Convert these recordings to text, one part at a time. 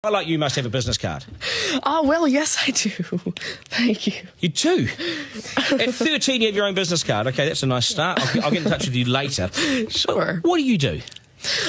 I like you must have a business card. Oh, well, yes, I do. Thank you. You do? At 13, you have your own business card. Okay, that's a nice start. I'll get in touch with you later. Sure. What do you do?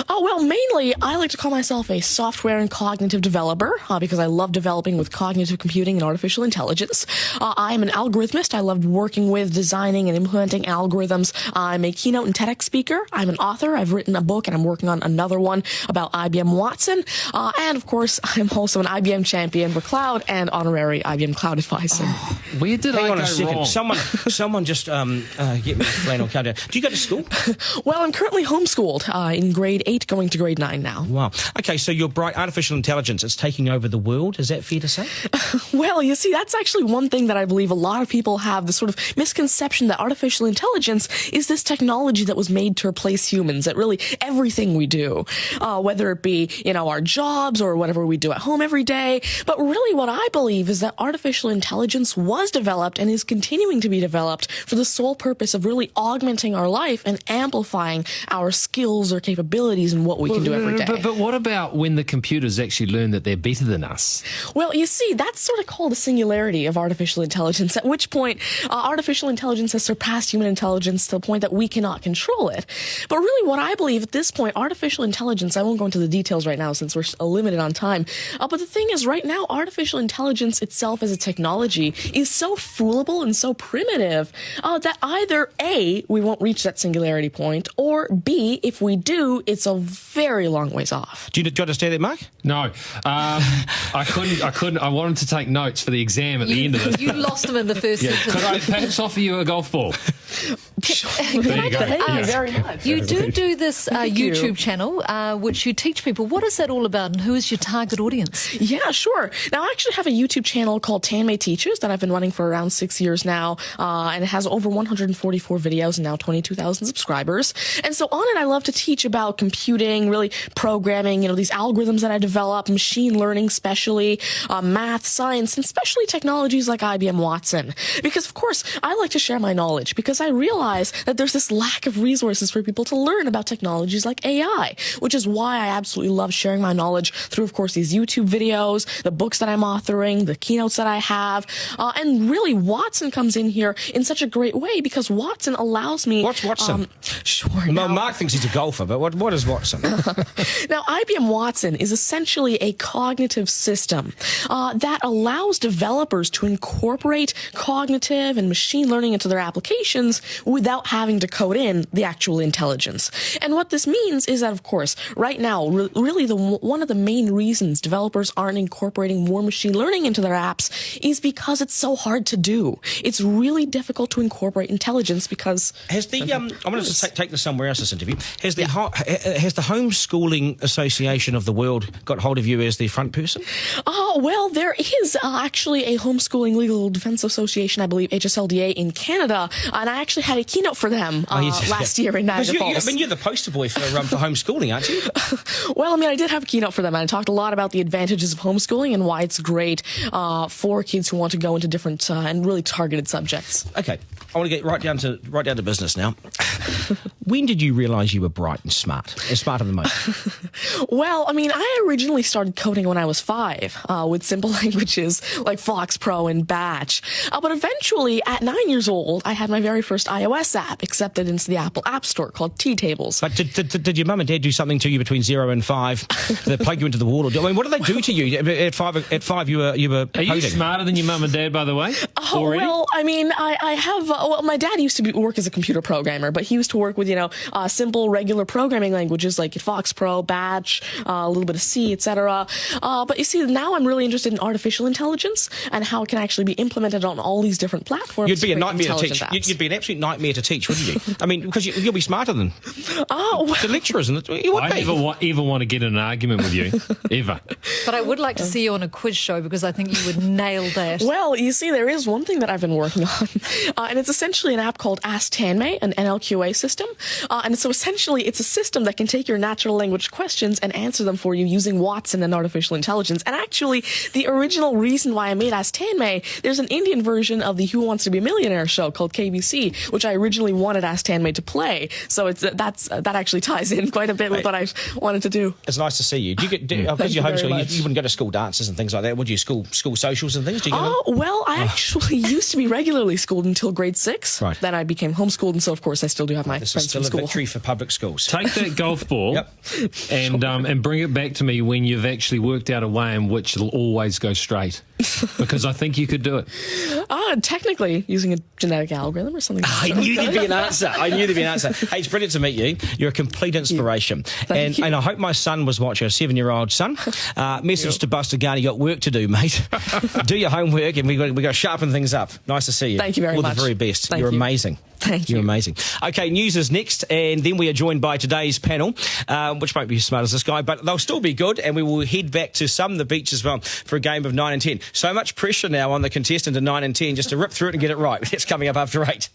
Oh, well, mainly, I like to call myself a software and cognitive developer because I love developing with cognitive computing and artificial intelligence. I am an algorithmist. I love working with, designing, and implementing algorithms. I'm a keynote and TEDx speaker. I'm an author. I've written a book, and I'm working on another one about IBM Watson. And, of course, I'm also an IBM champion for cloud and honorary IBM cloud advisor. Oh, where did I go wrong? Someone just get me the flannel countdown. Do you go to school? Well, I'm currently homeschooled in grade 8 going to grade 9 now. Wow. Okay, so you're bright. Artificial intelligence, it's taking over the world. Is that fair to say? Well, you see, that's actually one thing that I believe a lot of people have, this sort of misconception that artificial intelligence is this technology that was made to replace humans at really everything we do, whether it be, our jobs or whatever we do at home every day. But really what I believe is that artificial intelligence was developed and is continuing to be developed for the sole purpose of really augmenting our life and amplifying our skills or capabilities and what we can do every day. But what about when the computers actually learn that they're better than us? Well, you see, that's sort of called a singularity of artificial intelligence, at which point artificial intelligence has surpassed human intelligence to the point that we cannot control it. But really what I believe at this point, artificial intelligence, I won't go into the details right now since we're limited on time, but the thing is right now, artificial intelligence itself as a technology is so foolable and so primitive that either A, we won't reach that singularity point, or B, if we do, it's a very long ways off. Do you understand that, Mark? No. I couldn't. I wanted to take notes for the exam at the end of this. You lost them in the first sentence. Could I perhaps offer you a golf ball? There you go. Thank you very much. You do this YouTube channel, which you teach people. What is that all about, and who is your target audience? Yeah, sure. Now, I actually have a YouTube channel called Tanmay Teaches that I've been running for around 6 years now, and it has over 144 videos and now 22,000 subscribers. And so on it, I love to teach about computing, really programming, these algorithms that I develop, machine learning especially, math, science, and especially technologies like IBM Watson. Because, of course, I like to share my knowledge because I realize that there's this lack of resources for people to learn about technologies like AI, which is why I absolutely love sharing my knowledge through, of course, these YouTube videos, the books that I'm authoring, the keynotes that I have, and really Watson comes in here in such a great way because Watson allows me... What's Watson? Sure. Mark thinks he's a golfer, but what is Watson? Now, IBM Watson is essentially a cognitive system that allows developers to incorporate cognitive and machine learning into their applications without having to code in the actual intelligence. And what this means is that, of course, right now, really one of the main reasons developers aren't incorporating more machine learning into their apps is because it's so hard to do. It's really difficult to incorporate intelligence because... Has the I'm going to take this somewhere else, this interview. Has the Homeschooling Association of the World got hold of you as the front person? Oh, well, there is actually a Homeschooling Legal Defense Association, I believe, HSLDA in Canada, and I actually had a keynote for them last year in Niagara Falls. You're the poster boy for homeschooling, aren't you? Well, I did have a keynote for them, and I talked a lot about the advantages of homeschooling and why it's great for kids who want to go into different and really targeted subjects. Okay, I want to get right down to business now. When did you realise you were bright and smarter than most? Well, I originally started coding when I was 5 with simple languages like Fox Pro and Batch. But eventually, at 9 years old, I had my very first iOS app accepted into the Apple App Store called T-Tables. But did your mum and dad do something to you between 0 and 5 that plug you into the wall? What did they do to you at 5? You were Are you smarter than your mum and dad, by the way? Already? Well, I have. My dad used to work as a computer programmer, but he used to work with simple regular programming languages like Fox Pro, Batch, a little bit of C, etc. But you see, now I'm really interested in artificial intelligence and how it can actually be implemented on all these different platforms. You'd be a nightmare to teach. You'd be an absolute nightmare to teach, wouldn't you? Because you'll be smarter than the lecturers. I never even want to get in an argument with you, ever. But I would like to see you on a quiz show because I think you would nail that. Well, you see, there is one thing that I've been working on, and it's essentially an app called Ask Tanmay, an NLQA system. And so essentially, it's a system system that can take your natural language questions and answer them for you using Watson and artificial intelligence. And actually, the original reason why I made Ask Tanmay, there's an Indian version of the Who Wants to Be a Millionaire show called KBC, which I originally wanted Ask Tanmay to play. So that actually ties in quite a bit with what I wanted to do. It's nice to see you. Do you get, because you're homeschooling, you wouldn't go to school dances and things like that, would you? School socials and things? Do you go well, I actually used to be regularly schooled until grade 6. Right. Then I became homeschooled, and so of course I still do have my friends from school. This is still a victory for public schools. Take that golf ball and bring it back to me when you've actually worked out a way in which it'll always go straight. Because I think you could do it. Technically, using a genetic algorithm or something. I knew there'd be an answer. Hey, it's brilliant to meet you. You're a complete inspiration. Thank you. And I hope my son was watching, a 7-year-old son. Message to Buster Garner, you got work to do, mate. Do your homework, and we got to sharpen things up. Nice to see you. Thank you very much. All the very best. Thank You're you. amazing. Thank you. You're amazing. Okay, news is next, and then we are joined by today's panel, which won't be as smart as this guy, but they'll still be good, and we will head back to the beach as well for a game of 9 and 10. So much pressure now on the contestant in 9 and 10 just to rip through it and get it right. That's coming up after 8.